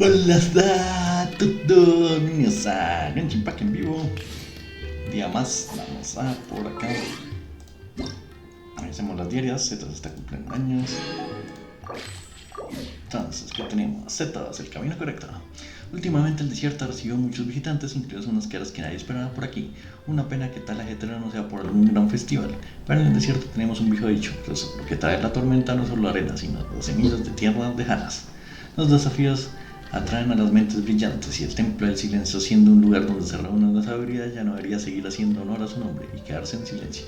Hola, está todo niños a Genshin en vivo. Día más, vamos a por acá. Hacemos las diarias, Z está cumpliendo años. Entonces, ¿qué tenemos? Z, el camino correcto. Últimamente el desierto recibió muchos visitantes, incluidos unos caras que nadie esperaba por aquí. Una pena que tal ajetreo no sea por algún gran festival. Pero en el desierto tenemos un viejo dicho, pues lo que trae la tormenta no es solo arena, sino los semillas de tierras lejanas. Los desafíos atraen a las mentes brillantes y el templo del silencio, siendo un lugar donde se reúne la sabiduría, ya no debería seguir haciendo honor a su nombre y quedarse en silencio.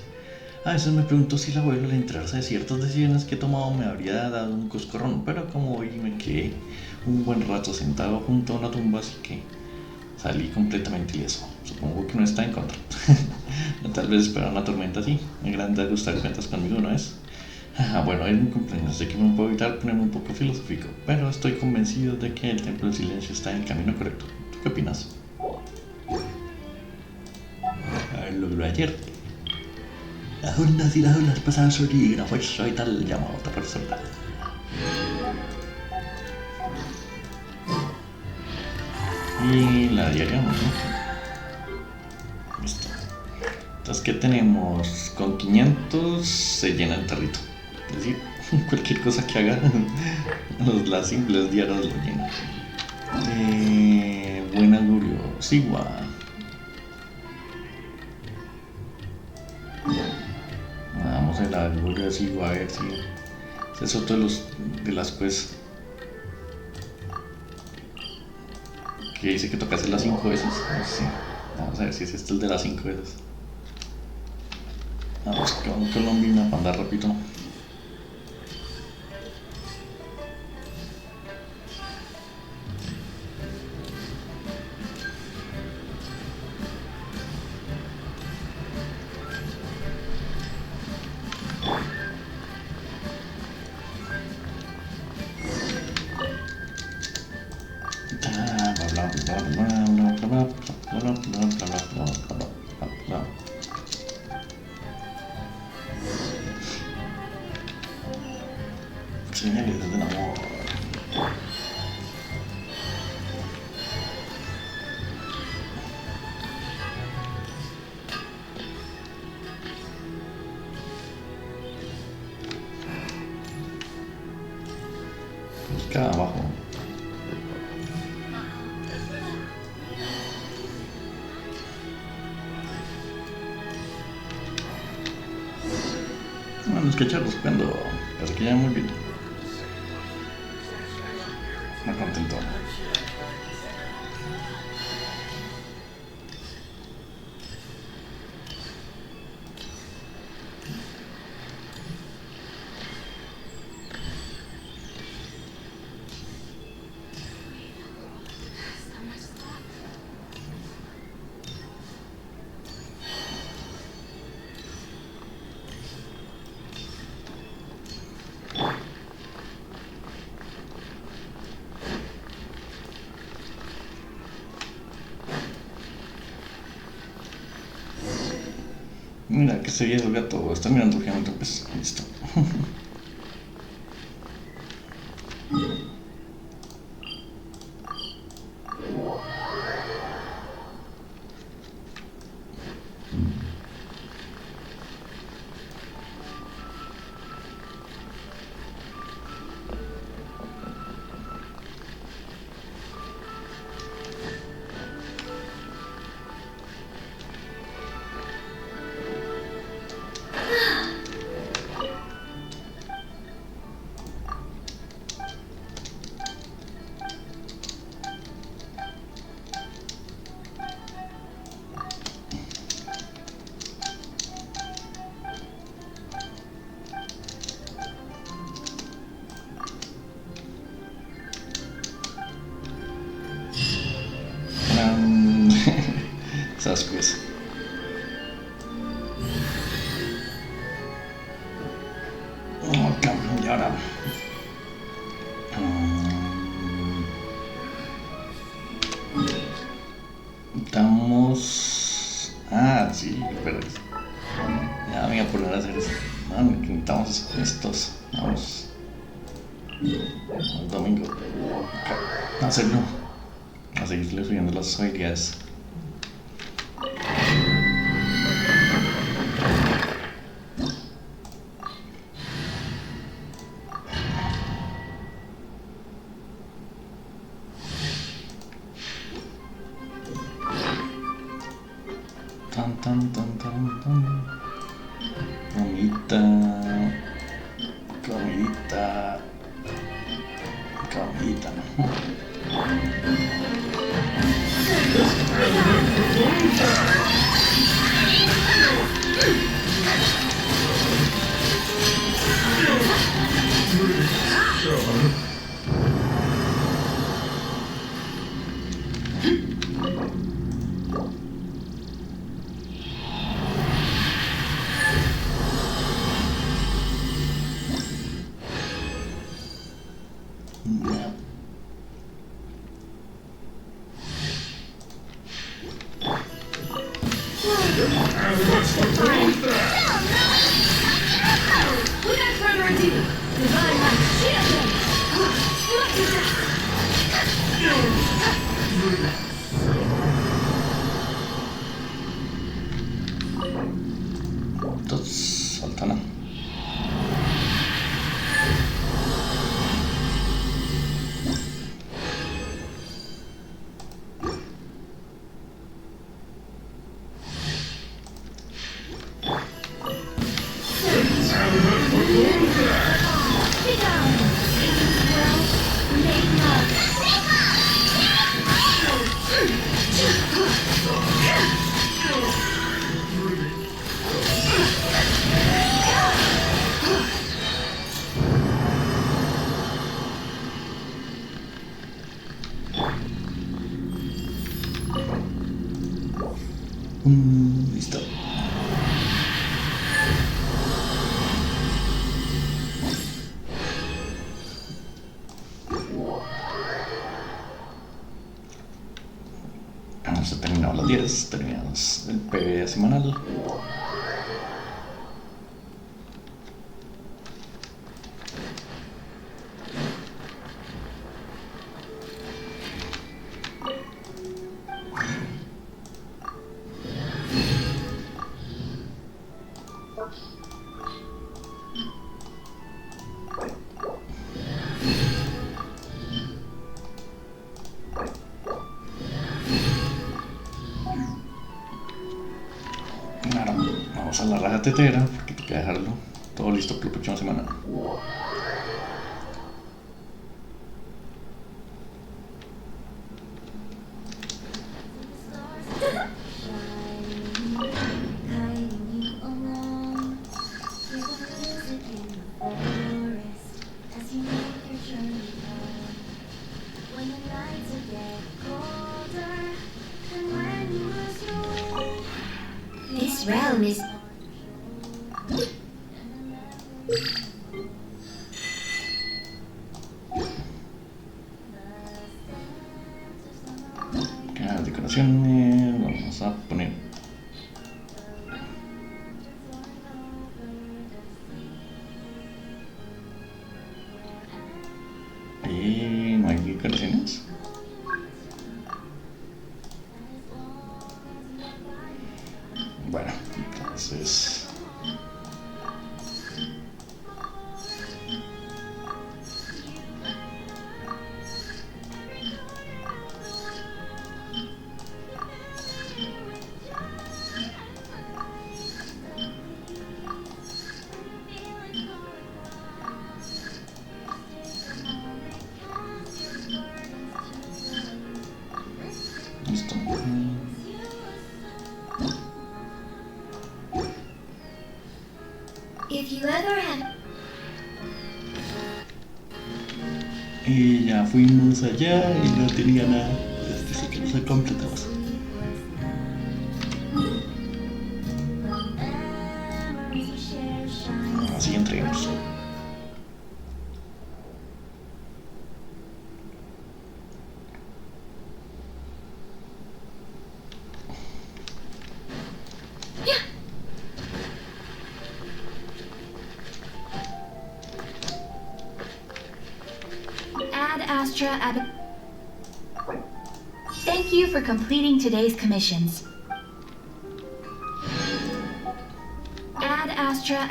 A veces me pregunto si el abuelo al enterarse de ciertas decisiones que he tomado me habría dado un coscorrón, pero como hoy me quedé un buen rato sentado junto a una tumba, así que salí completamente ileso. Supongo que no está en contra. Tal vez esperar una tormenta así. Me grande ajustar cuentas conmigo, ¿no es? Bueno, es mi cumpleaños, así que no puedo evitar ponerme un poco filosófico, pero estoy convencido de que el templo del silencio está en el camino correcto. ¿Tú qué opinas? Lo de ayer. Las ondas y las olas pasan sobre una fuerza vital llamada otra persona. Y la diaria, ¿no? Listo. Entonces, ¿qué tenemos? Con 500 se llena el tarrito. Es decir, cualquier cosa que haga, las simples diarias lo llenan. Buen augurio, Sigua. Vamos al augurio de Sigua a ver si es otro de las quests que dice que toca hacer las 5 veces. No sé. Vamos a ver si es este el de las 5 veces. Vamos con Colombia para andar rápido. Señales del amor. Busca abajo. Bueno, es que echarlos cuando parece que ya muy bien. Me contentó. Mira, que sería el gato. Está mirando urgente, pues listo. Esas cosas. Y ahora estamos. Sí, pero ya me voy a poner a hacer eso. Necesitamos estos. Vamos. El domingo. A hacerlo. A seguirle subiendo las habilidades. Tan tan tan tan tan. Comidita. Comidita. Comidita, ¿no? Entonces, saltana. Listo. Hemos terminado las 10, terminamos el PV semanal. Ahora vamos a la raja tetera porque hay que dejarlo todo listo para la próxima semana. This realm is... Cada decoraciones, vamos a poner y no hay decoraciones. Bueno, entonces listo. If you ever have... Y ya fuimos allá y no tenía nada. Dice que no se completamos. Así entregamos. Astra Thank you for completing today's commissions. Ad Astra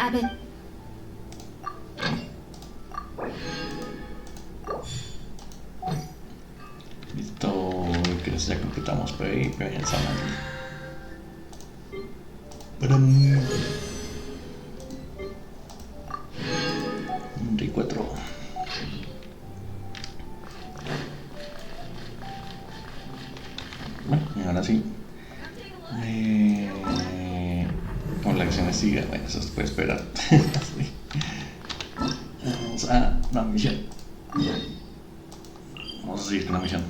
Listo, que ya completamos pensando. ¡34! Bueno, y ahora sí. Con la acción sigue, bueno, eso se puede esperar. Sí. Vamos a la misión. Vamos a seguir con la misión.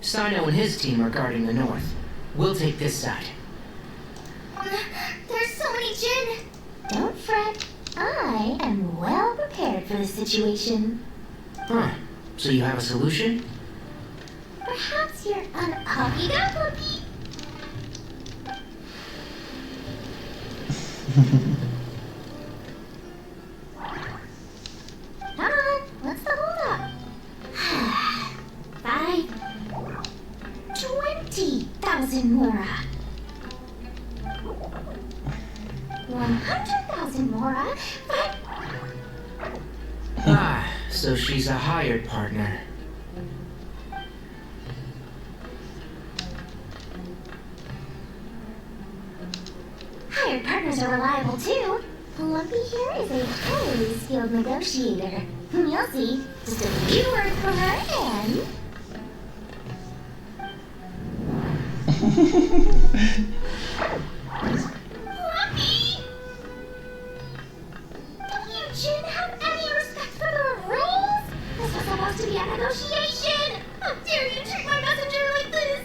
Sino and his team are guarding the north. We'll take this side. There's so many Jin. Don't fret. I am well prepared for this situation. Huh. So you have a solution? Perhaps you're an Akida puppy? Come on, what's the holdup? 20,000 mora. 100,000 mora. Ah, so she's a hired partner. Hired partners are reliable too. Lumpy here is a highly skilled negotiator. You'll see. Just a few words from her and... Lumpy! Don't you Jin have any respect for the rules? This was supposed to be a negotiation. How dare you treat my messenger like this?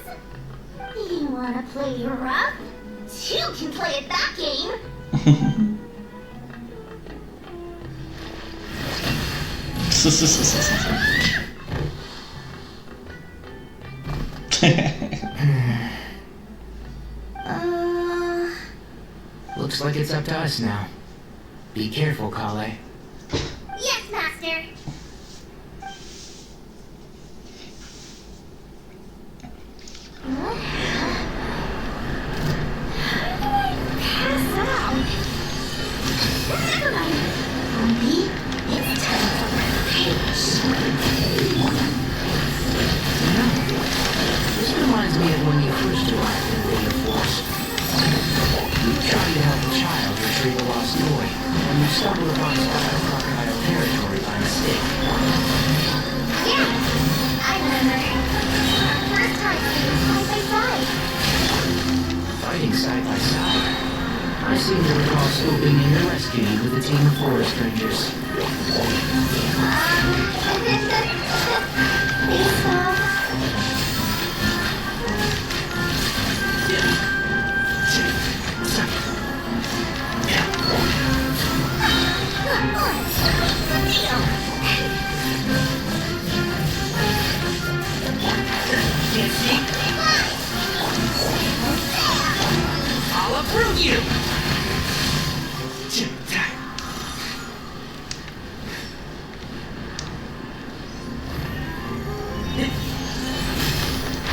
You wanna play rough? You can play at that game. Looks like it's up to us now. Be careful, Collei. Yes, Master. Pass out. Never mind. Lumpy, it's time for revenge. This reminds me of when you first arrived in Radio Force. You tried to help a child retrieve a lost toy, and you stumbled upon Style Crocodile territory by mistake. Yeah, I remember. Our first time fighting side by side. Fighting side by side. I seem to recall swooping in to rescue you with a team of forest rangers. Baseball. Can't see? I'll approve you!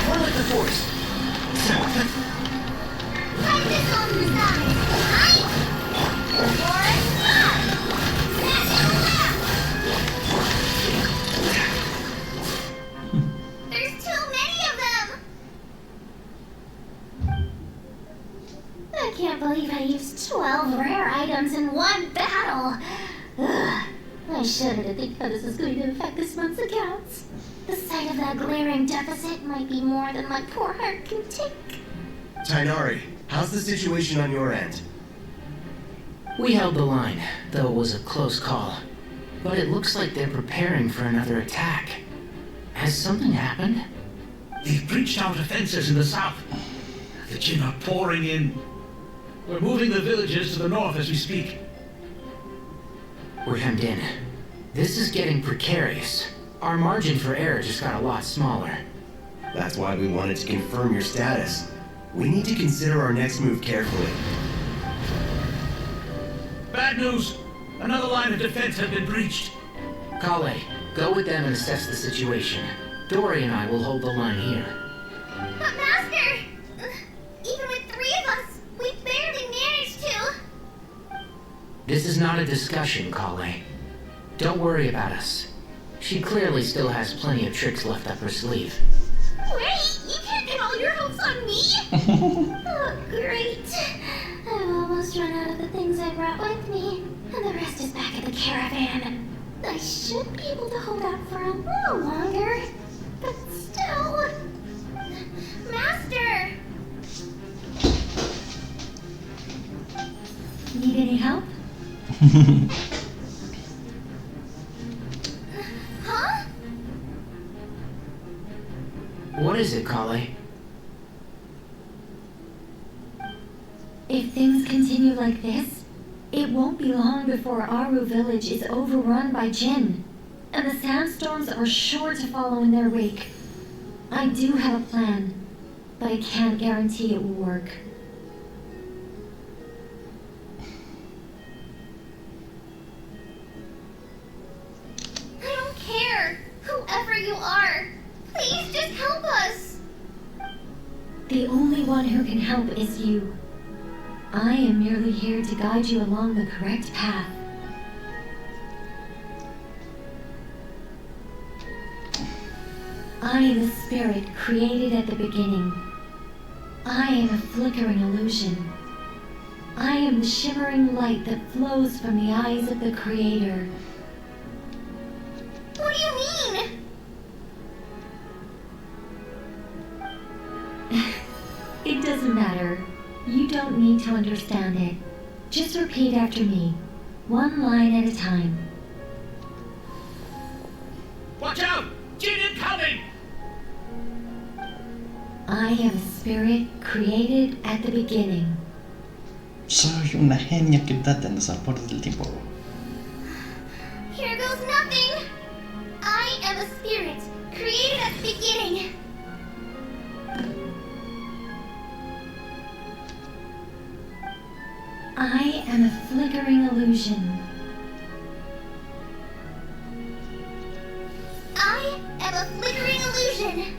More like the forest. Like this on the side. Right? Forest left. There's too many of them. I can't believe I used 12 rare items in one battle. Ugh. I shudder to think how this is going to affect this month's accounts. The sight of that glaring deficit might be more than my poor heart can take. Tainari, how's the situation on your end? We held the line, though it was a close call. But it looks like they're preparing for another attack. Has something happened? They've breached our defenses in the south. The Jin are pouring in. We're moving the villages to the north as we speak. We're hemmed in. This is getting precarious. Our margin for error just got a lot smaller. That's why we wanted to confirm your status. We need to consider our next move carefully. Bad news! Another line of defense has been breached. Collei, go with them and assess the situation. Dory and I will hold the line here. But Master! Even with 3 of us, we barely managed to. This is not a discussion, Collei. Don't worry about us. She clearly still has plenty of tricks left up her sleeve. Wait, you can't pin all your hopes on me! Oh, great. I've almost run out of the things I brought with me, and the rest is back at the caravan. I should be able to hold out for a little longer, but still... Master! Need any help? Huh? What is it, Collei? If things continue like this, it won't be long before Aru village is overrun by Jinn, and the sandstorms are sure to follow in their wake. I do have a plan, but I can't guarantee it will work. I don't care, whoever you are. Please just help us. The only one who can help is you. I am merely here to guide you along the correct path. I am a spirit created at the beginning. I am a flickering illusion. I am the shimmering light that flows from the eyes of the Creator. What do you mean? It doesn't matter. You don't need to understand it. Just repeat after me, one line at a time. Watch out! Jinn incoming! I am a spirit created at the beginning. Soy una genia que data en los albores del tiempo. Here goes nothing. I am a spirit created at the beginning. I am a flickering illusion. I am a flickering illusion.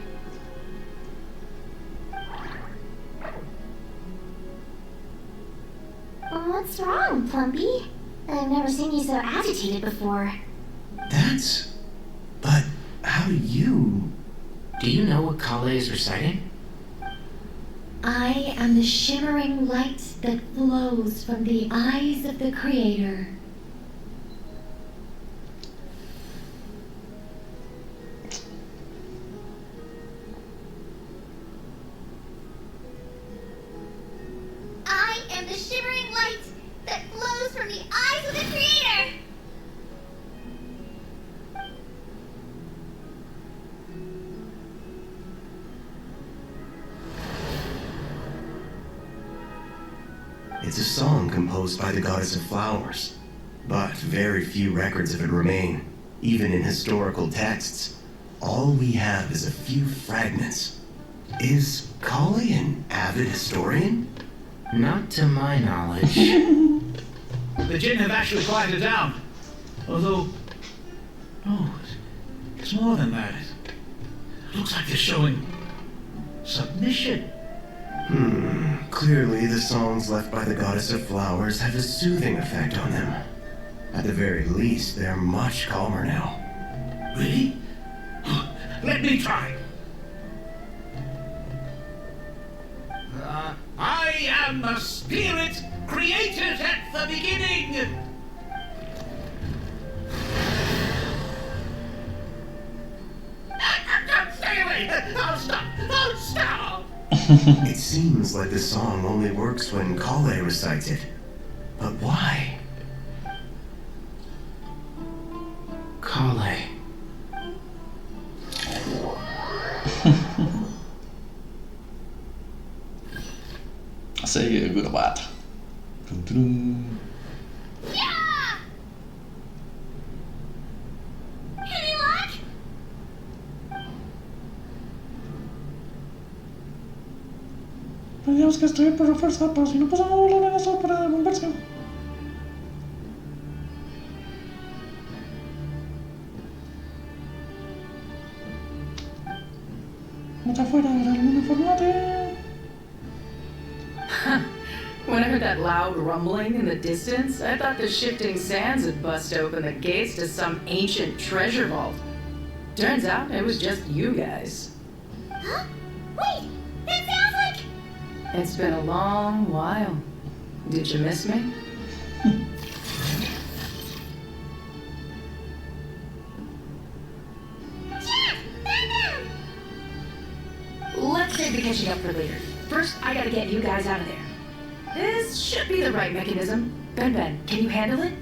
What's wrong, Plumpy? I've never seen you so agitated before. That's... But how do you... Do you know what Collei is reciting? I am the shimmering light that flows from the eyes of the Creator. I am the shimmering light that flows from the eyes of the Creator. It's a song composed by the goddess of flowers, but very few records of it remain, even in historical texts. All we have is a few fragments. Is Collei an avid historian? Not to my knowledge. The Jinn have actually quieted down. Although... No, it's more than that. It looks like they're showing... submission. Clearly the songs left by the goddess of flowers have a soothing effect on them. At the very least, they're much calmer now. Really? Let me try. I am a spirit created at the beginning. Stay away! I'll stop! I'll stop! It seems like the song only works when Collei recites it. But why? Collei. Say good about. Yeah! Tendríamos que destruir por fuerza, pero si no pasamos volar en eso para bombarse. Vamos afuera, era el mundo formate. When I heard that loud rumbling in the distance, I thought the shifting sands had bust open the gates to some ancient treasure vault. Turns out it was just you guys. Huh? Wait, that sounds like... It's been a long while. Did you miss me? Jet! Ben! Let's save the catching up for later. First, I gotta get you guys out of there. This should be the right mechanism. Ben, can you handle it?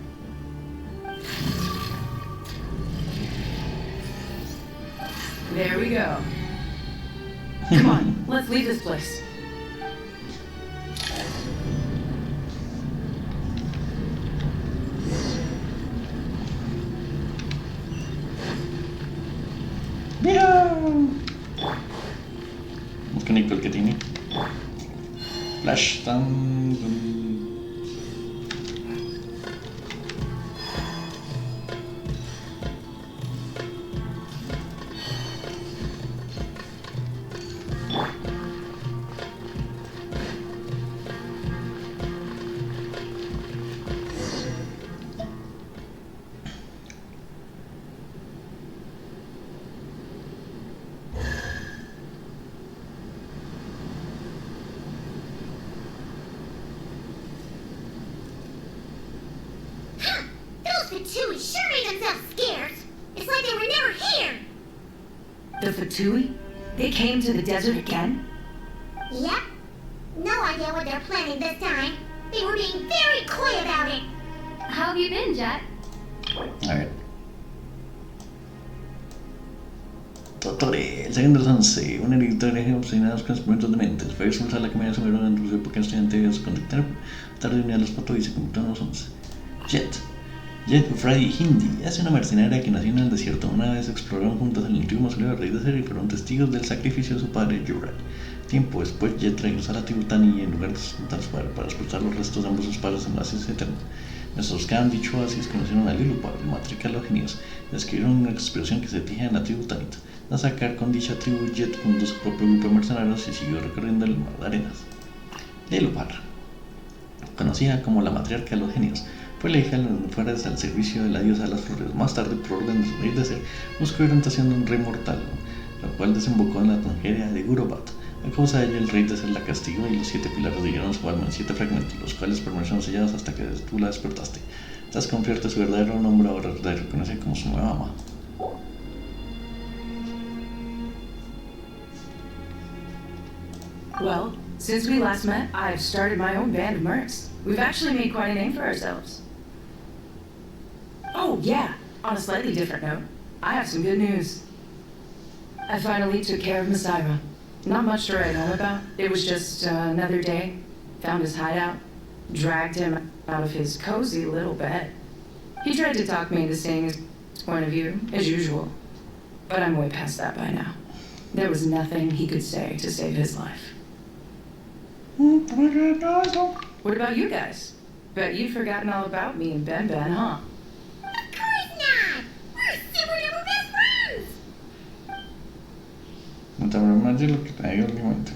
There we go. Come on, let's leave this place. ¡Mira! Busca Nicole que tiene. Flash tan. Those Fatui sure made themselves scarce. It's like they were never here. The Fatui? They came to the desert again? Yep. No idea what they're planning this time. They were being very coy about it. How have you been, Jet? A ver. Totore, el segundo de los 11, un editor de obsesionados con experimentos de mentes. Fue expulsar la comedia Sumeru en su época estudiante de su conductor. Tarde unía a los patos y se convirtió en los 11. Yeth, Fray Hindi, es una mercenaria que nació en el desierto. Una vez exploraron juntas el antiguo mausoleo del rey de Ser y fueron testigos del sacrificio de su padre Yural. Tiempo después, Yeth regresó a la tribu Tani en lugar de sustentar a su padre para expulsar los restos de ambos sus padres en la ciencia eterna. Nuestros Khan dicho así conocieron a Lilupar, el matriarca de los genios, y describieron una expresión que se tejía en la tribu Tanit. A sacar con dicha tribu, Yeth fundó su propio grupo de mercenarios y siguió recorriendo el mar de arenas. Lilupar, conocida como la matriarca de los genios, fue la hija de los Flores al servicio de la diosa de las Flores. Más tarde, por orden de su rey de Ser, buscó orientación de un rey mortal, lo cual desembocó en la tragedia de Gurobat. A causa de ello, el rey de Ser la castigó y los 7 pilares dividieron su alma en 7 fragmentos, los cuales permanecieron sellados hasta que tú la despertaste. Tras confiarte su verdadero nombre, ahora te reconoce como su nueva ama. Well, since we last met, I've started my own band of mercs. We've actually made quite a name for ourselves. Oh, yeah. On a slightly different note, I have some good news. I finally took care of Masaira. Not much to write home about. It was just another day. Found his hideout. Dragged him out of his cozy little bed. He tried to talk me into seeing his point of view, as usual. But I'm way past that by now. There was nothing he could say to save his life. What about you guys? Bet you've forgotten all about me and Ben, huh? Of course not! We're super duper best friends! No te habrá más de lo que te digo últimamente.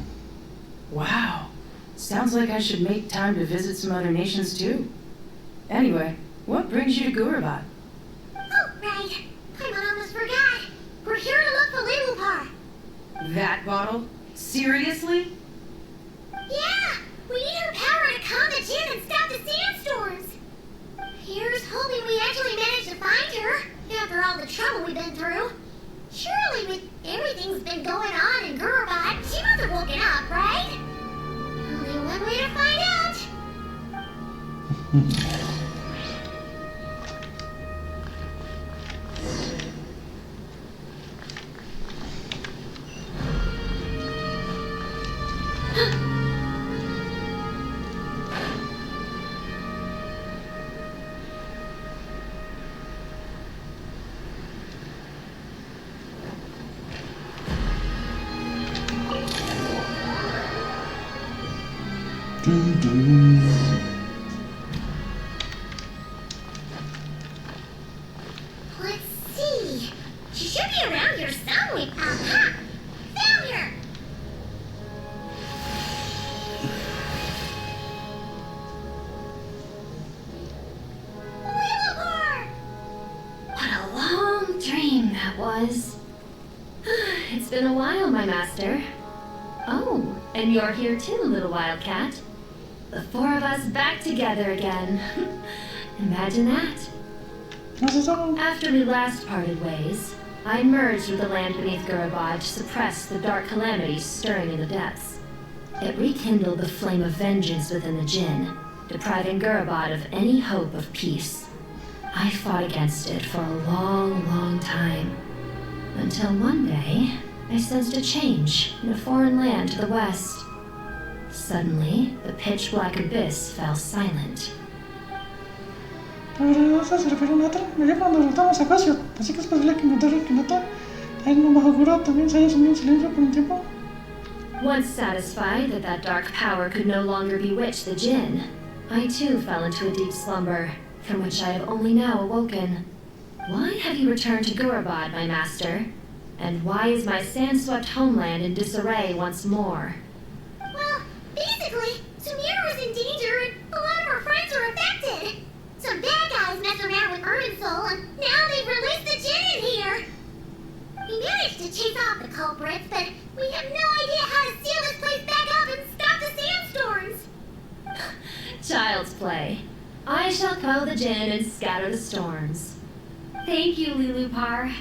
Wow. Sounds like I should make time to visit some other nations too. Anyway, what brings you to Gurabat? Oh, right. I almost forgot. We're here to look for Lilupar. That bottle? Seriously? Yeah! We need her power to calm the Jinn and stop the sandstorms. Here's hoping we actually manage to find her, after all the trouble we've been through. Surely with everything's been going on in Gurabat, she must have woken up, right? Only one way to find out. Tun, tun. Let's see. She should be around here somewhere. Aha! Found her! Lilupar! What a long dream that was. It's been a while, my master. Oh, and you're here too, little wildcat. The four of us back together again. Imagine that. After we last parted ways, I merged with the land beneath Gurabad to suppress the dark calamities stirring in the depths. It rekindled the flame of vengeance within the Jinn, depriving Gurabad of any hope of peace. I fought against it for a long, long time. Until one day, I sensed a change in a foreign land to the west. Suddenly, the pitch-black abyss fell silent. La verdad se refiere a un otro. Mira cuando derrotamos a Akasha, así que es posible que Nefer, el no bajo cura, también se haya sumido en silencio por un tiempo. Once satisfied that that dark power could no longer bewitch the Jinn, I too fell into a deep slumber, from which I have only now awoken. Why have you returned to Gurabad, my master? And why is my sand-swept homeland in disarray once more? Well, basically, Sumeru is in danger and a lot of our friends are affected. Some bad guys messed around with Urban Soul and now they've released the Jinn in here. We managed to chase off the culprits, but we have no idea how to seal this place back up and stop the sandstorms. Child's play. I shall quell the Jinn and scatter the storms. Thank you, Lilupar.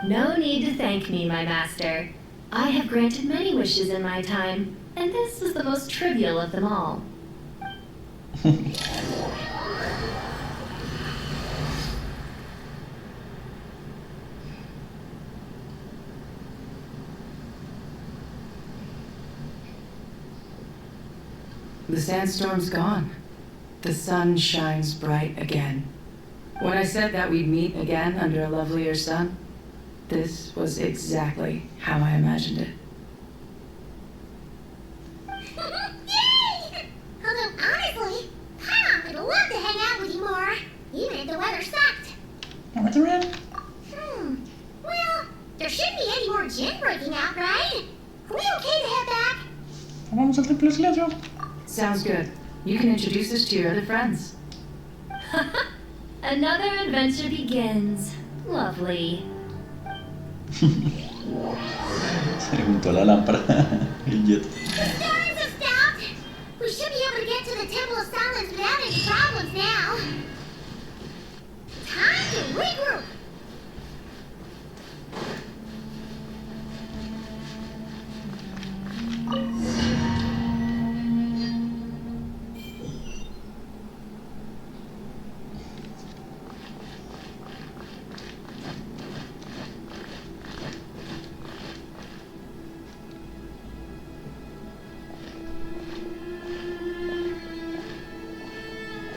No need to thank me, my master. I have granted many wishes in my time, and this was the most trivial of them all. The sandstorm's gone. The sun shines bright again. When I said that we'd meet again under a lovelier sun, this was exactly how I imagined it. Yay! Although honestly, Paimon would love to hang out with you more, even if the weather sucked. ¿No te ven? Well, there shouldn't be any more Jinn breaking out, right? Are we okay to head back? Vamos al templo de silencio. Sounds good. You can introduce us to your other friends. Another adventure begins. Lovely. Se le juntó la lámpara. El Yeth. The storms have stopped. We should be able to get to the Temple of Silence without any problems now. Time to regroup.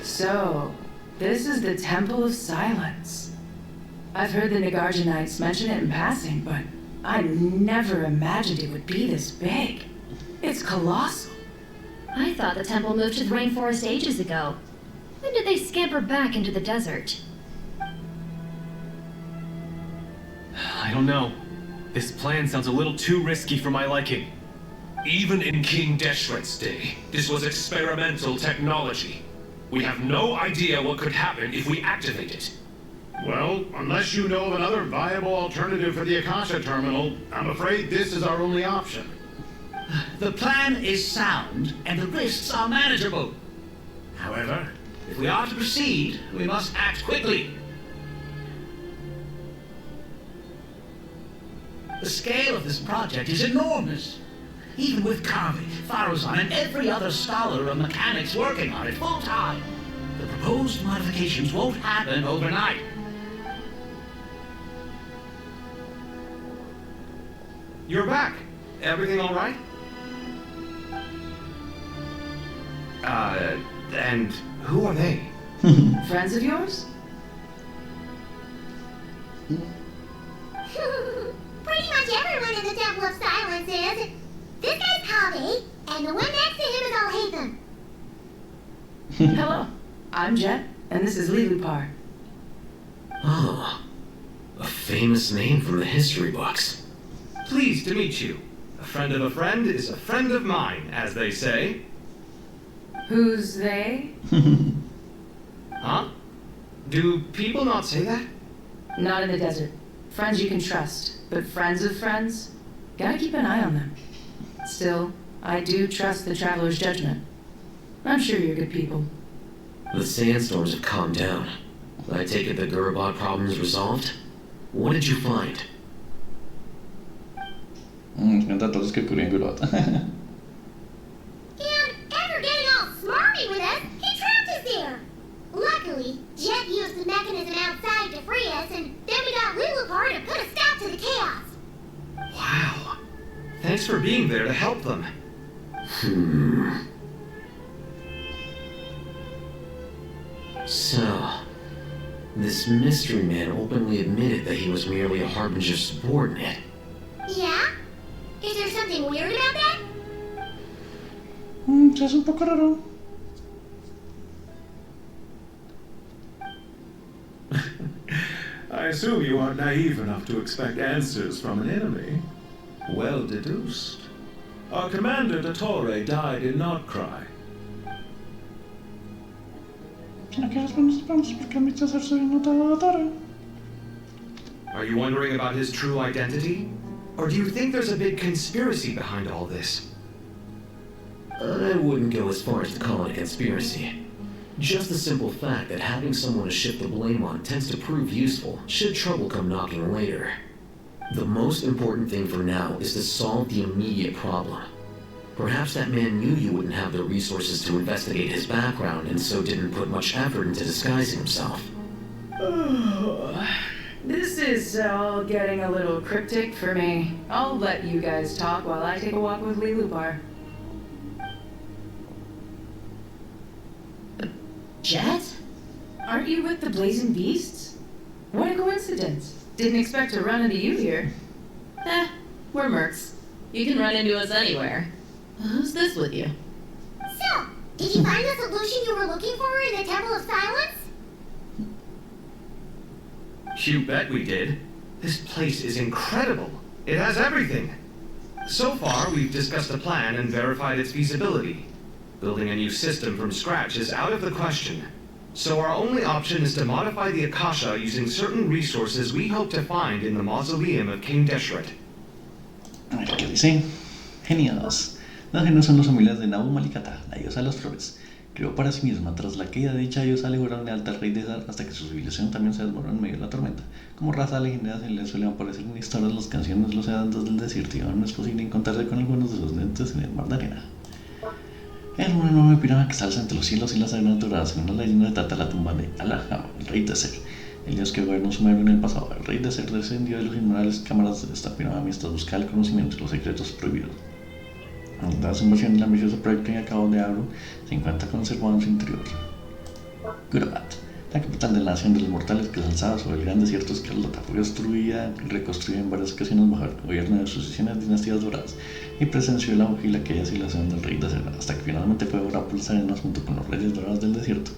So, this is the Temple of Silence. I've heard the Nagarjanites mention it in passing, but I never imagined it would be this big. It's colossal. I thought the temple moved to the rainforest ages ago. When did they scamper back into the desert? I don't know. This plan sounds a little too risky for my liking. Even in King Deshret's day, this was experimental technology. We have no idea what could happen if we activate it. Well, unless you know of another viable alternative for the Akasha terminal, I'm afraid this is our only option. The plan is sound, and the risks are manageable. However, if we are to proceed, we must act quickly. The scale of this project is enormous. Even with Kavi, Faruzan, and every other scholar or mechanics working on it full-time, the proposed modifications won't happen overnight. You're back. Everything all right? And who are they? Friends of yours? Pretty much everyone in the temple Temple of Silence is... This guy's Collei, and the one next to him is Alhaitham. Hello, I'm Yeth, and this is Lilupar. Oh, a famous name from the history books. Pleased to meet you. A friend of a friend is a friend of mine, as they say. Who's they? Huh? Do people not say that? Not in the desert. Friends you can trust, but friends of friends? Gotta keep an eye on them. Still, I do trust the Traveler's judgment. I'm sure you're good people. The sandstorms have calmed down. I take it the Gurubot problem is resolved? What did you find? Me encanta todo es que ocurrió en Gurubot. And after getting all smarmy with us, he trapped us there. Luckily, Yeth used the mechanism outside to free us, and then we got Lilupar to put a stop to the chaos. Wow. Thanks for being there to help them. So, this mystery man openly admitted that he was merely a Harbinger subordinate. Yeah? Is there something weird about that? Es un poco raro. I assume you aren't naive enough to expect answers from an enemy. Well deduced. Our commander, Dottore, died in Nordcry. Si no quieres buenos planos, porque admite hacerse notado de torre. Are you wondering about his true identity? Or do you think there's a big conspiracy behind all this? I wouldn't go as far as to call it a conspiracy. Just the simple fact that having someone to shift the blame on tends to prove useful, should trouble come knocking later. The most important thing for now is to solve the immediate problem. Perhaps that man knew you wouldn't have the resources to investigate his background and so didn't put much effort into disguising himself. This is all getting a little cryptic for me. I'll let you guys talk while I take a walk with Lilupar. Yeth? Aren't you with the Blazing Beasts? What a coincidence. Didn't expect to run into you here. We're mercs. You can run into us anywhere. Who's this with you? So, did you find the solution you were looking for in the Temple of Silence? You bet we did. This place is incredible. It has everything. So far, we've discussed a plan and verified its feasibility. Building a new system from scratch is out of the question. So our only option is to modify the Akasha using certain resources we hope to find in the mausoleum of King Deshret. A ver qué dice. Genios. Los genios son los familiares de Nabu Malikata, la diosa de las flores. Creó para sí misma. Tras la caída de dicha diosa, le juraron lealtad al rey de Zar hasta que su civilización también se desmoronó en medio de la tormenta. Como raza legendaria se le suelen aparecer en historias las canciones de los habitantes del desierto y aún no es posible encontrarse con algunos de sus dentes en el mar de arena. Era una enorme pirámide que se alza entre los cielos y las arenas doradas. En una leyenda trata la tumba de Alaham, el rey de Ser, el dios que gobernó Sumeru en el pasado. El rey de Ser descendió de los innumerables cámaras de esta pirámide mientras buscaba el conocimiento de los secretos prohibidos. Dada su inversión en el ambicioso proyecto que acabó de abrir, se encuentra conservado en su interior. Gurubot, la capital de la nación de los mortales que se alzaba sobre el gran desierto escarlata, fue destruida y reconstruida en varias ocasiones bajo el gobierno de sucesiones dinastías doradas y presenció el auge y la caída de civilización del rey de Ser, hasta que finalmente fue devorado por las arenas junto con los reyes dorados del desierto.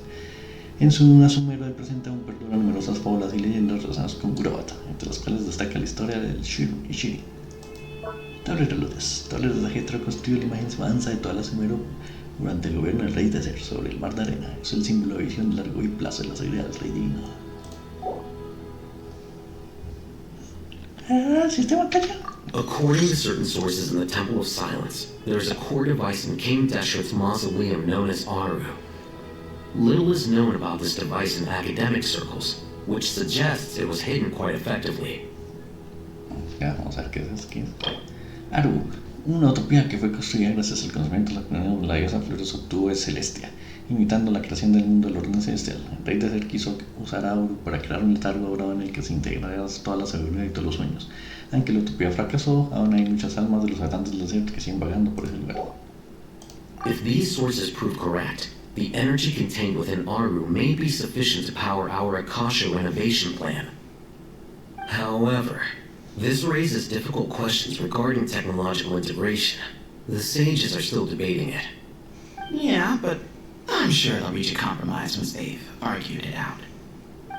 En su luna Sumeru del presente aún perduran numerosas fábulas y leyendas relacionadas con Gurubot, entre las cuales destaca la historia del Shiru y Shiri. Tablero de Lotes. Tablero de Geta reconstruye la imagen avanza de toda la Sumeru durante el gobierno del rey de Ser sobre el mar de arena. Es el símbolo de visión largo y plazo de la seguridad del rey divino. Sistema Akasha. According to certain sources in the Temple of Silence, there is a core device in King Deshret's mausoleum known as Aru. Little is known about this device in academic circles, which suggests it was hidden quite effectively. Ya, vamos a ver qué es aquí. Aru, una utopía que fue construida gracias al conocimiento de la diosa Flores obtuvo de Celestia, imitando la creación del mundo del orden celestial. El rey de Ser quiso usar a Aru para crear un letargo dorado en el que se integraran toda la sabiduría y todos los sueños. Aunque la utopía fracasó, aún hay muchas almas de los habitantes del desierto que siguen vagando por ese lugar. If these sources prove correct, the energy contained within Aru may be sufficient to power our Akasha renovation plan. However, This raises difficult questions regarding technological integration. The sages are still debating it. Yeah, but I'm sure they'll reach a compromise once they've argued it out.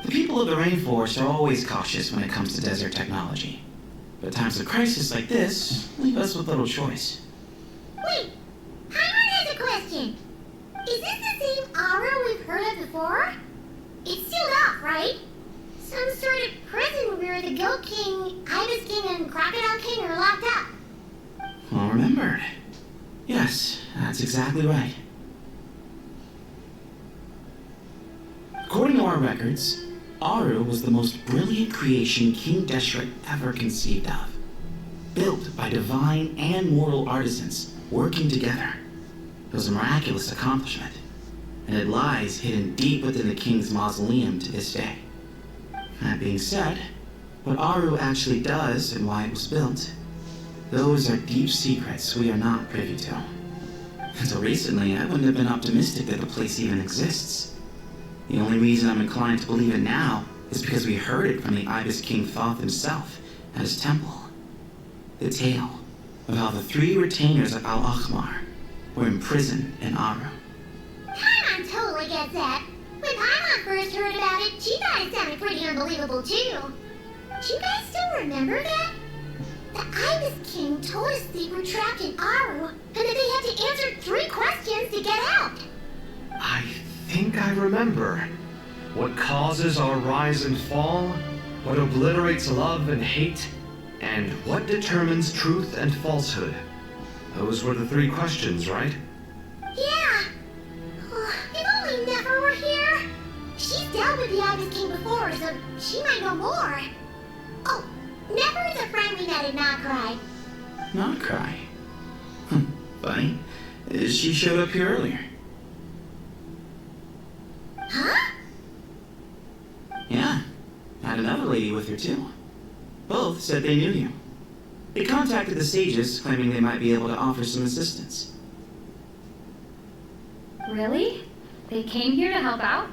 The people of the rainforest are always cautious when it comes to desert technology. But times of crisis like this leave us with little choice. Wait, Paimon has a question. Is this the same Aru we've heard of before? It's sealed off, right? Some sort of prison where the Goat King, Ibis King, and Crocodile King are locked up. Well remembered. Yes, that's exactly right. According to our records, Aru was the most brilliant creation King Deshret ever conceived of. Built by divine and mortal artisans working together. It was a miraculous accomplishment, and it lies hidden deep within the king's mausoleum to this day. That being said, what Aru actually does and why it was built, those are deep secrets we are not privy to. Until recently, I wouldn't have been optimistic that the place even exists. The only reason I'm inclined to believe it now is because we heard it from the Ibis King Thoth himself at his temple. The tale of how the 3 retainers of Al-Akhmar were imprisoned in Aru. Paimon totally gets that. When Paimon first heard about it, she thought it sounded pretty unbelievable too. Do you guys still remember that? The Ibis King told us they were trapped in Aru and that they had to answer 3 questions to get out. I think I remember. What causes our rise and fall? What obliterates love and hate? And what determines truth and falsehood? Those were the 3 questions, right? Yeah. If only Nefer were here. She's dealt with the Ibis King before, so she might know more. Oh, Nefer is a friend we met at Nocrai. Nocrai? Funny. She showed up here earlier. Huh? Yeah. Had another lady with her too. Both said they knew you. They contacted the sages, claiming they might be able to offer some assistance. Really? They came here to help out?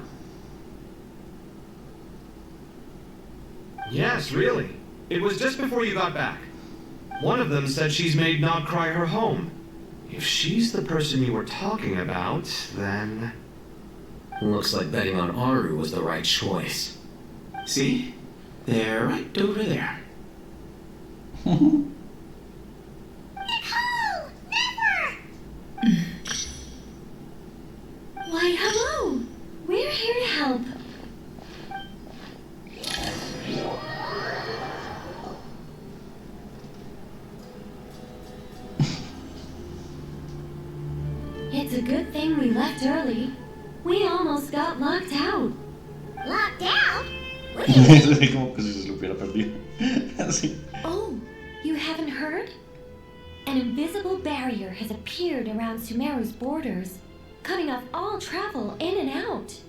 Yes, really. It was just before you got back. One of them said she's made Nocrai her home. If she's the person you were talking about, then... Looks like betting on Aru was the right choice. See? They're right over there. Nicole! Nefer! Why, hello! We're here to help. It's a good thing we left early. We almost got locked out. Locked out? Como que si se lo hubiera perdido. Así. Oh, you haven't heard? An invisible barrier has appeared around Sumeru's borders, cutting off all travel in and out.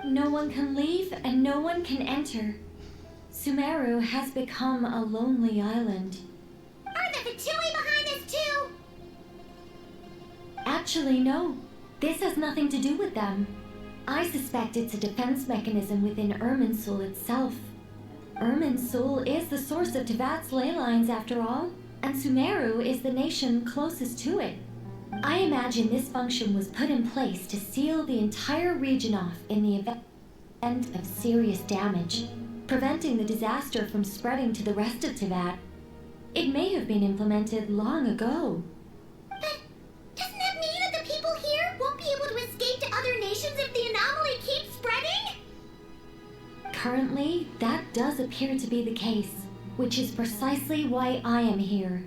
No one can leave and no one can enter. Sumeru has become a lonely island. Are the Fatui behind this too? Actually, no. This has nothing to do with them. I suspect it's a defense mechanism within Irminsul itself. Irminsul is the source of Tevat's ley lines after all, and Sumeru is the nation closest to it. I imagine this function was put in place to seal the entire region off in the event of serious damage, preventing the disaster from spreading to the rest of Tevat. It may have been implemented long ago. But doesn't that mean that the people here won't be able to escape to other nations if the anomaly keeps spreading? Currently, that does appear to be the case, which is precisely why I am here.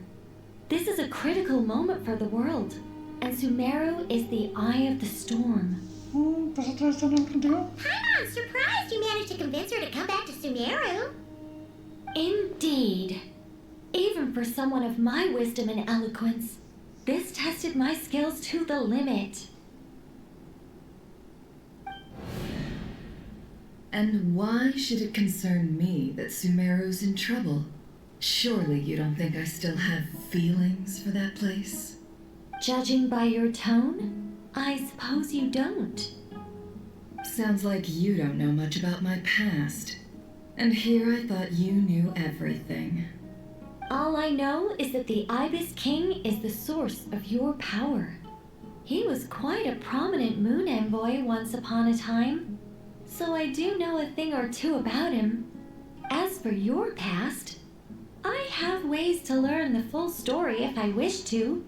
This is a critical moment for the world, and Sumeru is the eye of the storm. Pues otra vez están contigo. I'm surprised you managed to convince her to come back to Sumeru. Indeed. Even for someone of my wisdom and eloquence, this tested my skills to the limit. And why should it concern me that Sumeru's in trouble? Surely you don't think I still have feelings for that place? Judging by your tone, I suppose you don't. Sounds like you don't know much about my past. And here I thought you knew everything. All I know is that the Ibis King is the source of your power. He was quite a prominent moon envoy once upon a time, so I do know a thing or two about him. As for your past, I have ways to learn the full story if I wish to,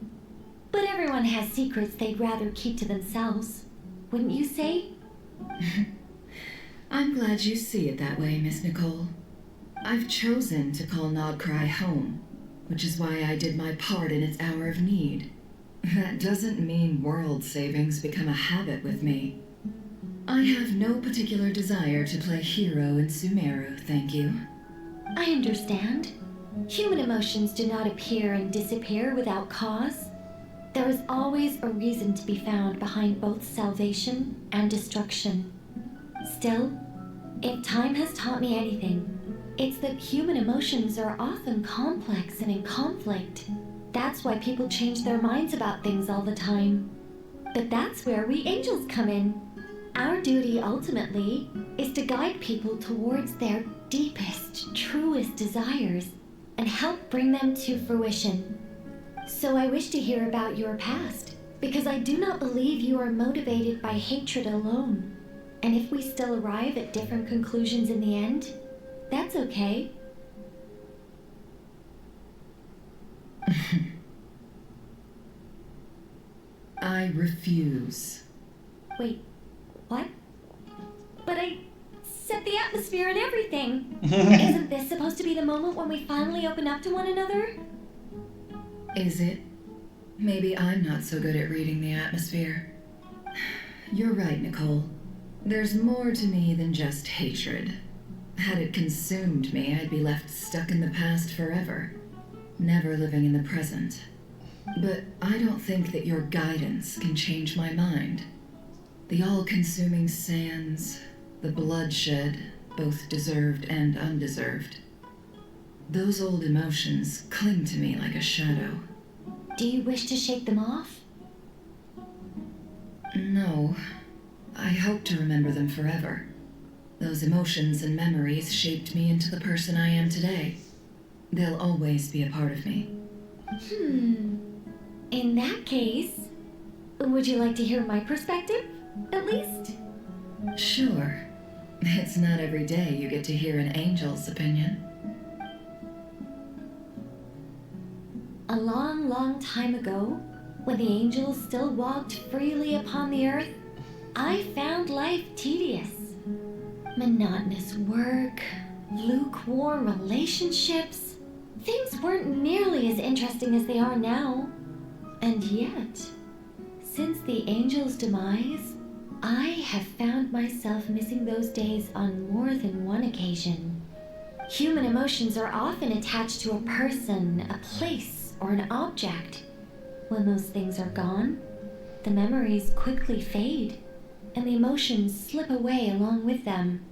but everyone has secrets they'd rather keep to themselves. Wouldn't you say? I'm glad you see it that way, Miss Nicole. I've chosen to call Nodcry home, which is why I did my part in its hour of need. That doesn't mean world savings become a habit with me. I have no particular desire to play hero in Sumeru, thank you. I understand. Human emotions do not appear and disappear without cause. There is always a reason to be found behind both salvation and destruction. Still, if time has taught me anything, it's that human emotions are often complex and in conflict. That's why people change their minds about things all the time. But that's where we angels come in. Our duty ultimately is to guide people towards their deepest, truest desires and help bring them to fruition. So I wish to hear about your past, because I do not believe you are motivated by hatred alone. And if we still arrive at different conclusions in the end, that's okay. I refuse. Wait, what? But I set the atmosphere and everything. Isn't this supposed to be the moment when we finally open up to one another? Is it? Maybe I'm not so good at reading the atmosphere. You're right, Nicole. There's more to me than just hatred. Had it consumed me, I'd be left stuck in the past forever, never living in the present. But I don't think that your guidance can change my mind. The all-consuming sands, the bloodshed, both deserved and undeserved. Those old emotions cling to me like a shadow. Do you wish to shake them off? No. I hope to remember them forever. Those emotions and memories shaped me into the person I am today. They'll always be a part of me. In that case, would you like to hear my perspective, at least? Sure. It's not every day you get to hear an angel's opinion. A long, long time ago, when the angels still walked freely upon the earth, I found life tedious. Monotonous work, lukewarm relationships. Things weren't nearly as interesting as they are now. And yet, since the angel's demise, I have found myself missing those days on more than one occasion. Human emotions are often attached to a person, a place, or an object. When those things are gone, the memories quickly fade, and the emotions slip away along with them.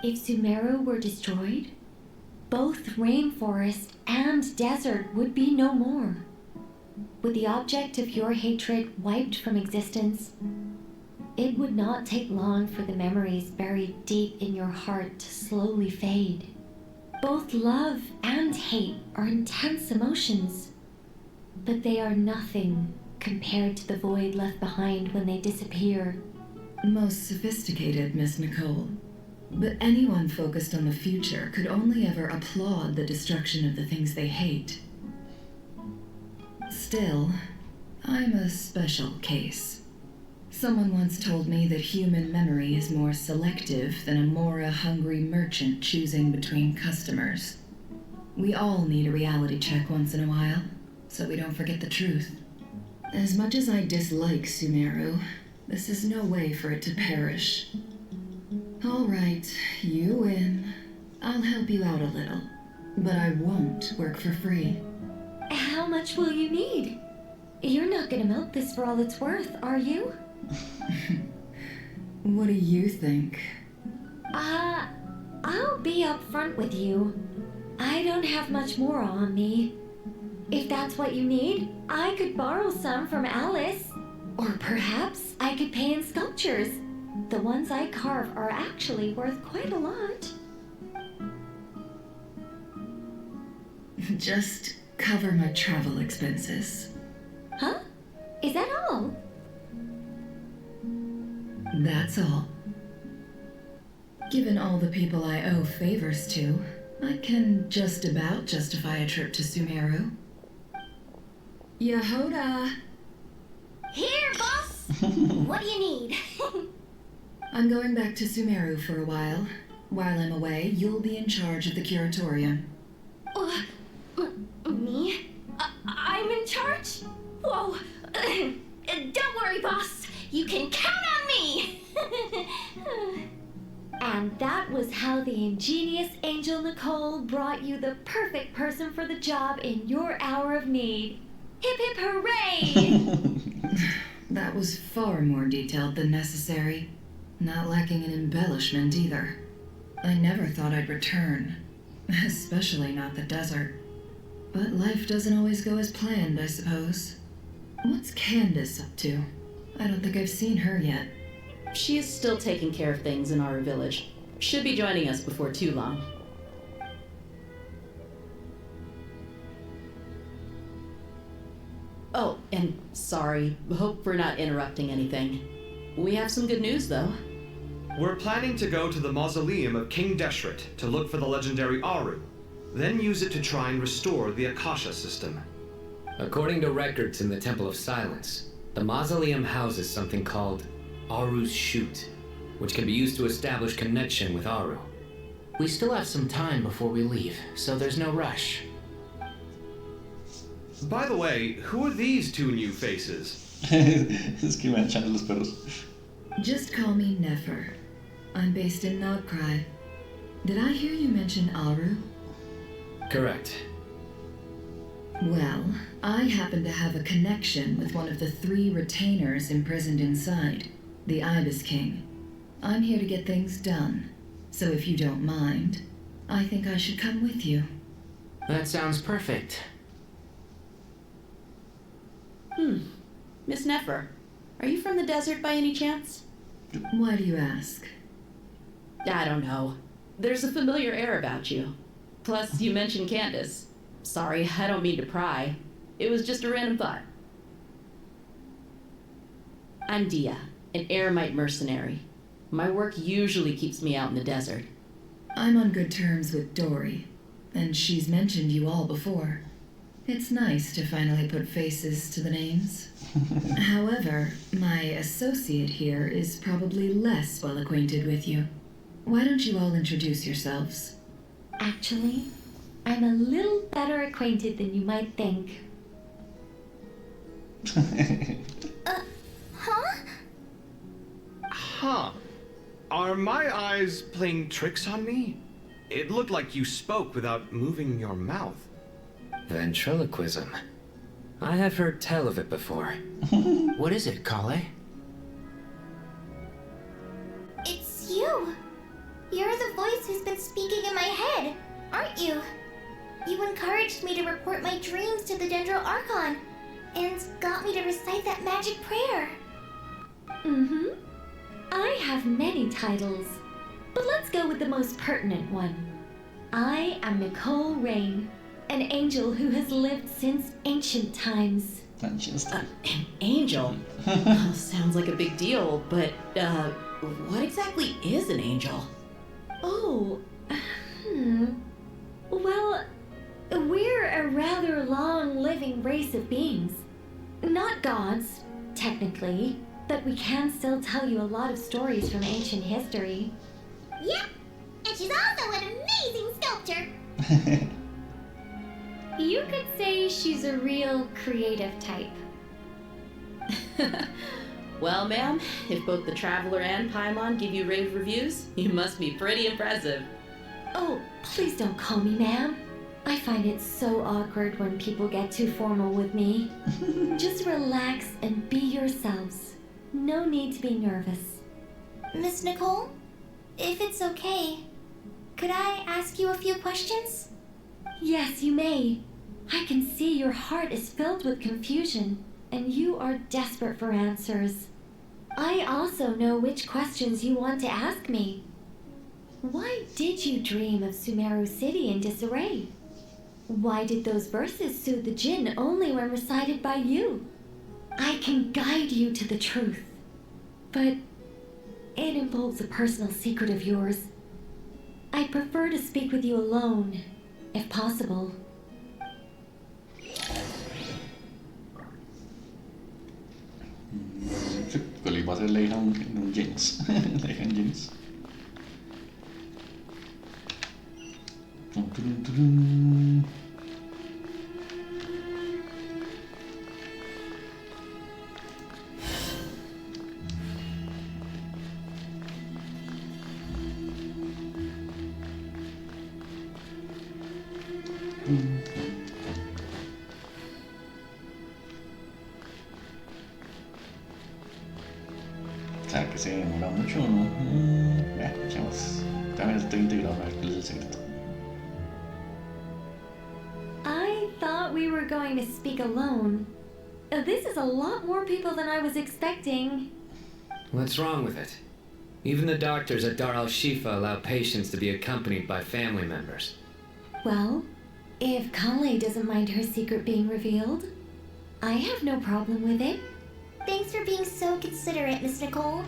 If Sumeru were destroyed, both rainforest and desert would be no more. With the object of your hatred wiped from existence, it would not take long for the memories buried deep in your heart to slowly fade. Both love and hate are intense emotions, but they are nothing compared to the void left behind when they disappear. Most sophisticated, Miss Nicole. But anyone focused on the future could only ever applaud the destruction of the things they hate. Still, I'm a special case. Someone once told me that human memory is more selective than a Mora-hungry merchant choosing between customers. We all need a reality check once in a while, so we don't forget the truth. As much as I dislike Sumeru, this is no way for it to perish. All right, you win. I'll help you out a little, but I won't work for free. How much will you need? You're not gonna milk this for all it's worth, are you? What do you think? I'll be upfront with you. I don't have much more on me. If that's what you need, I could borrow some from Alice. Or perhaps I could pay in sculptures. The ones I carve are actually worth quite a lot. Just cover my travel expenses. Huh? Is that all? That's all. Given all the people I owe favors to, I can just about justify a trip to Sumeru. Yehoda! Here, boss! What do you need? I'm going back to Sumeru for a while. While I'm away, you'll be in charge of the curatorium. Me? I'm in charge? Whoa! Don't worry, boss! You can count on me! And that was how the ingenious angel Nicole brought you the perfect person for the job in your hour of need. Hip hip hooray! That was far more detailed than necessary. Not lacking in embellishment either. I never thought I'd return. Especially not the desert. But life doesn't always go as planned, I suppose. What's Candace up to? I don't think I've seen her yet. She is still taking care of things in our village. Should be joining us before too long. Oh, and sorry. Hope we're not interrupting anything. We have some good news, though. We're planning to go to the mausoleum of King Deshret to look for the legendary Aru, then use it to try and restore the Akasha system. According to records in the Temple of Silence, the mausoleum houses something called Aru's Chute, which can be used to establish connection with Aru. We still have some time before we leave, so there's no rush. By the way, who are these two new faces? Es que me echan los perros. Just call me Nefer. I'm based in Nogcry. Did I hear you mention Aru? Correct. Well, I happen to have a connection with one of the 3 retainers imprisoned inside, the Ibis King. I'm here to get things done, so if you don't mind, I think I should come with you. That sounds perfect. Miss Nefer, are you from the desert by any chance? Why do you ask? I don't know. There's a familiar air about you. Plus, you mentioned Candace. Sorry, I don't mean to pry. It was just a random thought. I'm Dia, an eremite mercenary. My work usually keeps me out in the desert. I'm on good terms with Dory, and she's mentioned you all before. It's nice to finally put faces to the names. However, my associate here is probably less well acquainted with you. Why don't you all introduce yourselves? Actually, I'm a little better acquainted than you might think. Huh? Are my eyes playing tricks on me? It looked like you spoke without moving your mouth. Ventriloquism. I have heard tell of it before. What is it, Collei? It's you! You're the voice who's been speaking in my head, aren't you? You encouraged me to report my dreams to the Dendro Archon, and got me to recite that magic prayer. I have many titles, but let's go with the most pertinent one. I am Nicole Rain, an angel who has lived since ancient times. An angel? Oh, sounds like a big deal, but, what exactly is an angel? Oh, Well, we're a rather long-living race of beings. Not gods, technically, but we can still tell you a lot of stories from ancient history. Yep, and she's also an amazing sculptor. You could say she's a real creative type. Well, ma'am, if both the Traveler and Paimon give you rave reviews, you must be pretty impressive. Oh, please don't call me ma'am. I find it so awkward when people get too formal with me. Just relax and be yourselves. No need to be nervous. Miss Nicole, if it's okay, could I ask you a few questions? Yes, you may. I can see your heart is filled with confusion, and you are desperate for answers. I also know which questions you want to ask me. Why did you dream of Sumeru City in disarray? Why did those verses soothe the Jinn only when recited by you? I can guide you to the truth, but it involves a personal secret of yours. I prefer to speak with you alone, if possible. Collei va a ser la hija en un Gens. La hija en Gens. O sea, que se demora mucho, ¿no? Echamos. También estoy integrado a ver cuál es el secreto. I thought we were going to speak alone. This is a lot more people than I was expecting. What's wrong with it? Even the doctors at Dar al-Shifa allow patients to be accompanied by family members. Well, if Collei doesn't mind her secret being revealed, I have no problem with it. Thanks for being so considerate, Miss Nicole.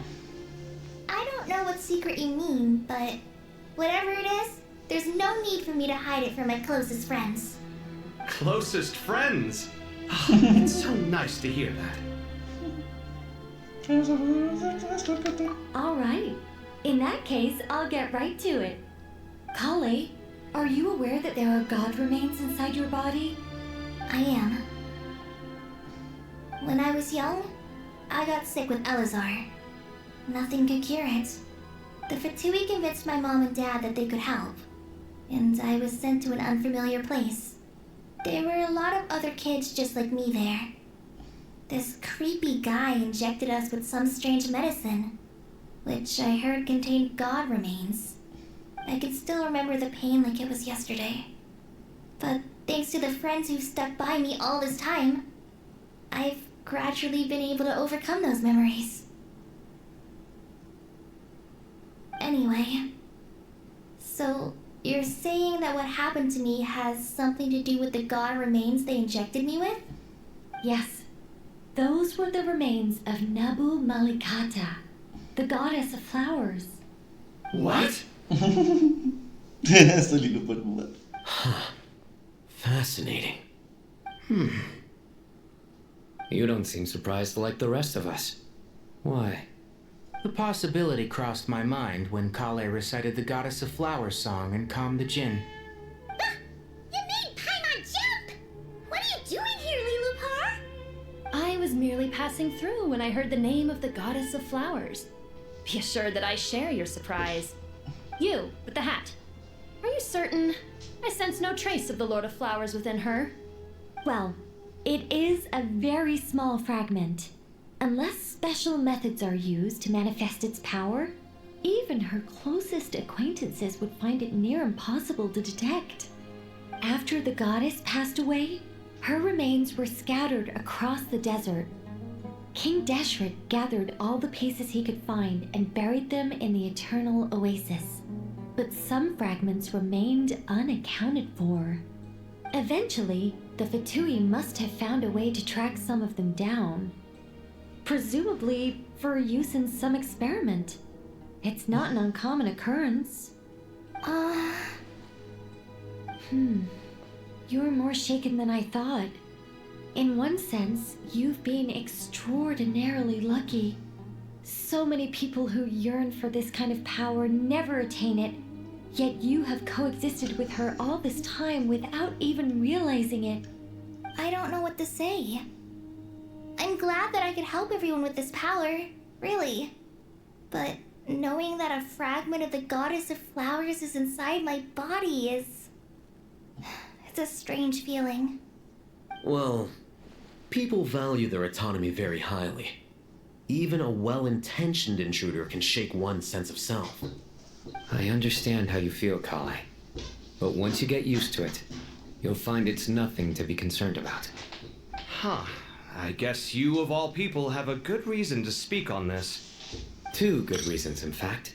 I don't know what secret you mean, but whatever it is, there's no need for me to hide it from my closest friends. Closest friends? It's so nice to hear that. All right. In that case, I'll get right to it. Collei, are you aware that there are god remains inside your body? I am. When I was young, I got sick with Elazar. Nothing could cure it. The Fatui convinced my mom and dad that they could help, and I was sent to an unfamiliar place. There were a lot of other kids just like me there. This creepy guy injected us with some strange medicine, which I heard contained god remains. I can still remember the pain like it was yesterday. But thanks to the friends who've stuck by me all this time, I've gradually been able to overcome those memories. Anyway, so you're saying that what happened to me has something to do with the god remains they injected me with? Yes. Those were the remains of Nabu Malikata, the goddess of flowers. What? Estoy Lilupar muda. Fascinating. You don't seem surprised like the rest of us. Why? The possibility crossed my mind when Collei recited the Goddess of Flowers song and calmed the Jinn. You made Paimon jump! What are you doing here, Lilupar? I was merely passing through when I heard the name of the Goddess of Flowers. Be assured that I share your surprise. You, with the hat. Are you certain? I sense no trace of the Lord of Flowers within her. Well, it is a very small fragment. Unless special methods are used to manifest its power, even her closest acquaintances would find it near impossible to detect. After the goddess passed away, her remains were scattered across the desert. King Deshret gathered all the pieces he could find and buried them in the eternal oasis. But some fragments remained unaccounted for. Eventually, the Fatui must have found a way to track some of them down. Presumably for use in some experiment. It's not an uncommon occurrence. You're more shaken than I thought. In one sense, you've been extraordinarily lucky. So many people who yearn for this kind of power never attain it, yet you have coexisted with her all this time without even realizing it. I don't know what to say. I'm glad that I could help everyone with this power, really. But knowing that a fragment of the Goddess of Flowers is inside my body is... it's a strange feeling. Well, people value their autonomy very highly. Even a well-intentioned intruder can shake one's sense of self. I understand how you feel, Collei. But once you get used to it, you'll find it's nothing to be concerned about. Huh. I guess you, of all people, have a good reason to speak on this. 2 good reasons, in fact.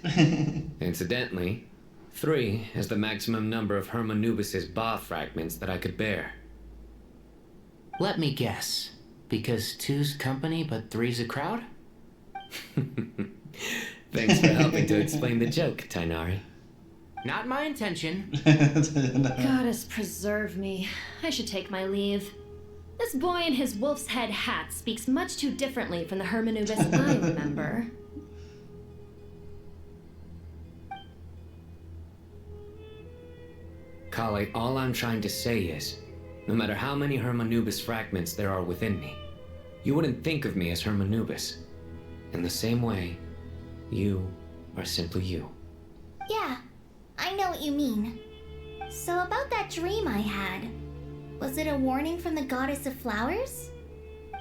Incidentally, 3 is the maximum number of Hermanubis's Ba fragments that I could bear. Let me guess. Because 2's company, but 3's a crowd? Thanks for helping to explain the joke, Tainari. Not my intention. Goddess preserve me. I should take my leave. This boy in his wolf's head hat speaks much too differently from the Hermanubis I remember. Collei, all I'm trying to say is, no matter how many Hermanubis fragments there are within me, you wouldn't think of me as Hermanubis. In the same way, you are simply you. Yeah, I know what you mean. So about that dream I had, was it a warning from the goddess of flowers?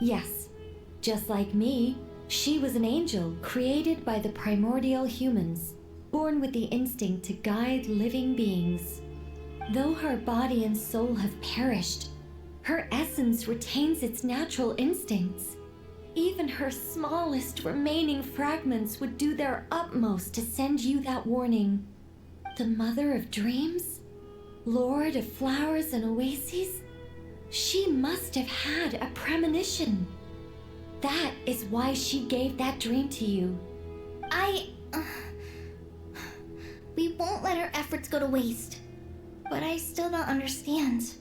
Yes. Just like me, she was an angel created by the primordial humans, born with the instinct to guide living beings. Though her body and soul have perished, her essence retains its natural instincts. Even her smallest remaining fragments would do their utmost to send you that warning. The mother of dreams? Lord of flowers and oases? She must have had a premonition. That is why she gave that dream to you. We won't let our efforts go to waste. But I still don't understand.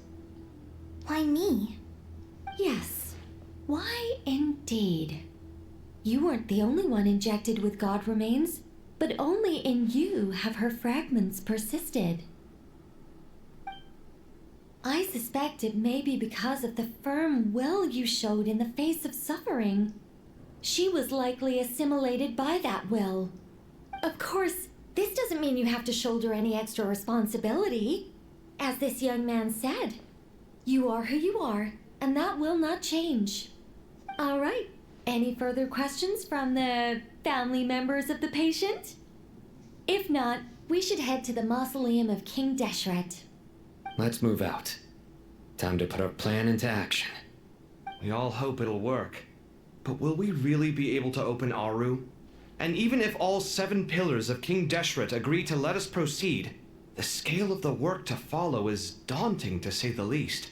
Why me? Yes. Why indeed? You weren't the only one injected with god remains, but only in you have her fragments persisted. I suspect it may be because of the firm will you showed in the face of suffering. She was likely assimilated by that will. Of course, this doesn't mean you have to shoulder any extra responsibility. As this young man said, you are who you are, and that will not change. All right, any further questions from the family members of the patient? If not, we should head to the mausoleum of King Deshret. Let's move out. Time to put our plan into action. We all hope it'll work. But will we really be able to open Aru? And even if all 7 pillars of King Deshret agree to let us proceed, the scale of the work to follow is daunting, to say the least.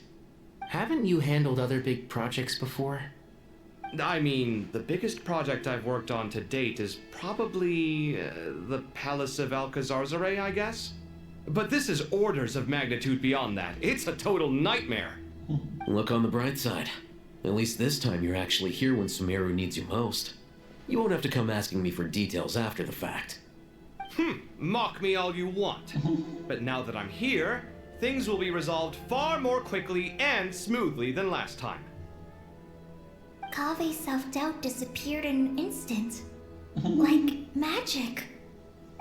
Haven't you handled other big projects before? I mean, the biggest project I've worked on to date is probably the Palace of Alcazarzaray, I guess? But this is orders of magnitude beyond that. It's a total nightmare. Look on the bright side. At least this time you're actually here when Sumeru needs you most. You won't have to come asking me for details after the fact. Mock me all you want. But now that I'm here, things will be resolved far more quickly and smoothly than last time. Kave's self-doubt disappeared in an instant. Like magic.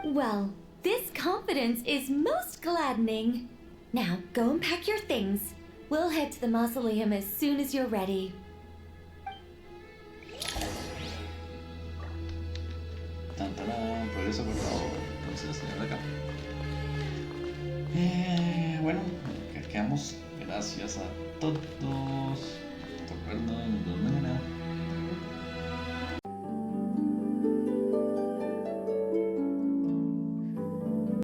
Well, this confidence is most gladdening. Now, go and pack your things. We'll head to the mausoleum as soon as you're ready. Progreso por favor. Entonces, de acá. Bueno, quedamos. Gracias a todos. ¿De acuerdo? Nos vemos mañana.